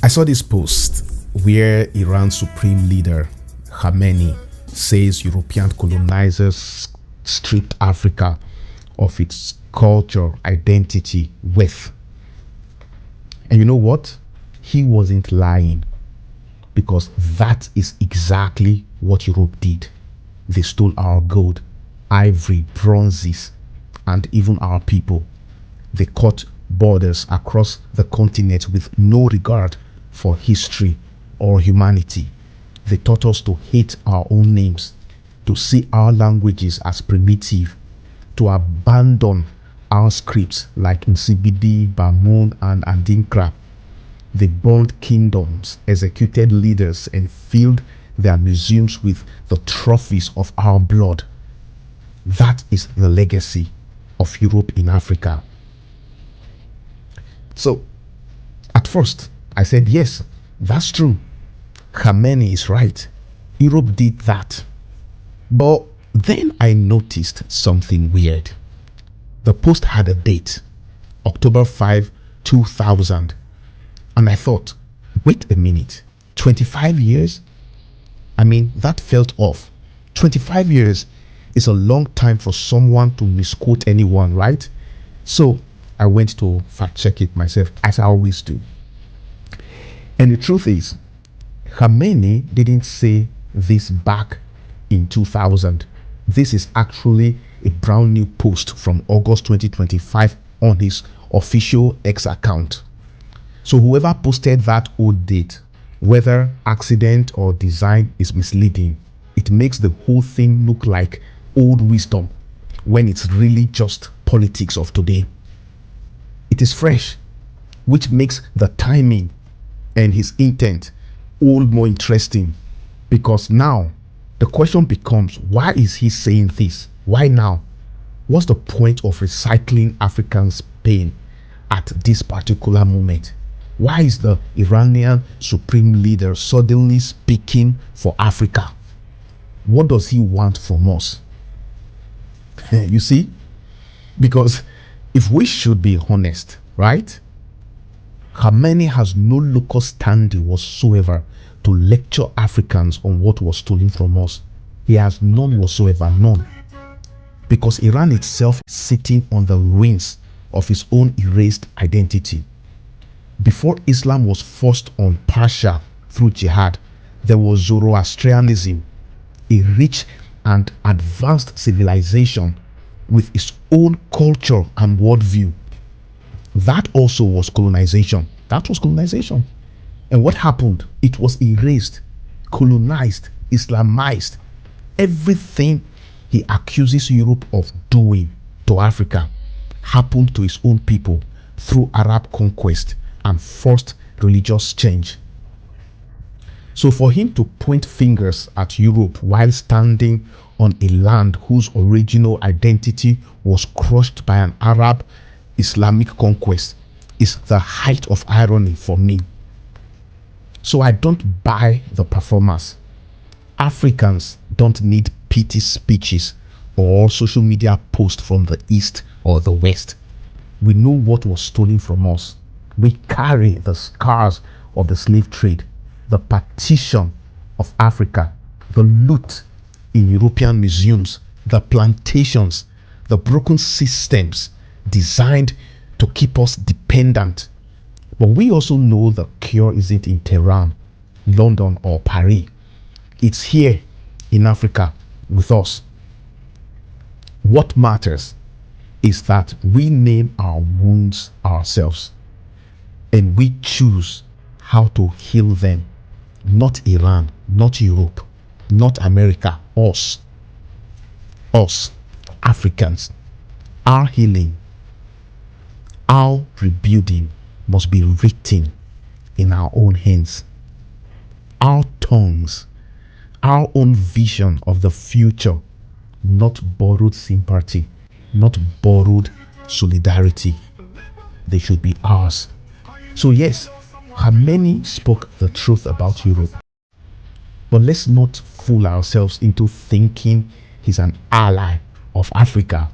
I saw this post where Iran's supreme leader, Khamenei, says European colonizers stripped Africa of its culture, identity, wealth. And you know what? He wasn't lying, because that is exactly what Europe did. They stole our gold, ivory, bronzes, and even our people. They cut borders across the continent with no regard for history or humanity. They taught us to hate our own names, to see our languages as primitive, to abandon our scripts like Nsibidi, Bamun, and Adinkra. They burned kingdoms, executed leaders, and filled their museums with the trophies of our blood. That is the legacy of Europe in Africa. So, at first, I said, yes, that's true. Khamenei is right. Europe did that. But then I noticed something weird. The post had a date, October 5, 2000. And I thought, wait a minute, 25 years? I mean, that felt off. 25 years is a long time for someone to misquote anyone, right? So I went to fact check it myself, as I always do. And the truth is, Khamenei didn't say this back in 2000. This is actually a brand new post from August 2025 on his official X account. So whoever posted that old date, whether accident or design, is misleading. It makes the whole thing look like old wisdom when it's really just politics of today. It is fresh, which makes the timing and his intent all more interesting, because now the question becomes, why is he saying this? Why now? What's the point of recycling Africans' pain at this particular moment? Why is the Iranian supreme leader suddenly speaking for Africa? What does he want from us? You see? Because if we should be honest, right? Khamenei has no local standing whatsoever to lecture Africans on what was stolen from us. He has none whatsoever, none. Because Iran itself is sitting on the ruins of its own erased identity. Before Islam was forced on Persia through jihad, there was Zoroastrianism, a rich and advanced civilization with its own culture and worldview. That also was colonization. That was colonization. And what happened? It was erased, colonized, Islamized. Everything he accuses Europe of doing to Africa happened to his own people through Arab conquest and forced religious change. So for him to point fingers at Europe while standing on a land whose original identity was crushed by an Arab Islamic conquest is the height of irony for me. So I don't buy the performance. Africans don't need pity speeches or social media posts from the East or the West. We know what was stolen from us. We carry the scars of the slave trade, the partition of Africa, the loot in European museums, the plantations, the broken systems designed to keep us dependent. But we also know the cure isn't in Tehran, London, or Paris. It's here in Africa with us. What matters is that we name our wounds ourselves and we choose how to heal them. Not Iran, not Europe, not America, us. Us, Africans. Our healing, our rebuilding must be written in our own hands. Our tongues, our own vision of the future, not borrowed sympathy, not borrowed solidarity. They should be ours. So yes, Khamenei spoke the truth about Europe. But let's not fool ourselves into thinking he's an ally of Africa.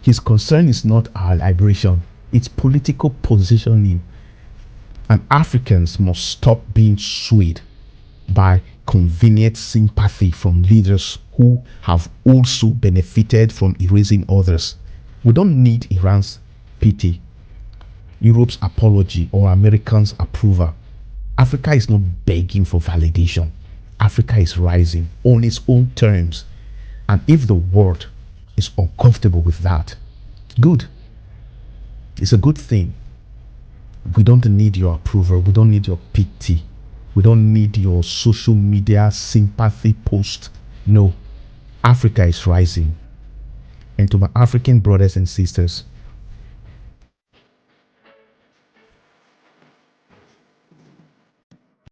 His concern is not our liberation, it's political positioning. And Africans must stop being swayed by convenient sympathy from leaders who have also benefited from erasing others. We don't need Iran's pity, Europe's apology, or Americans' approval. Africa is not begging for validation. Africa is rising on its own terms. And if the world is uncomfortable with that, good. It's a good thing. We don't need your approval. We don't need your pity. We don't need your social media sympathy post. No. Africa is rising. And to my African brothers and sisters,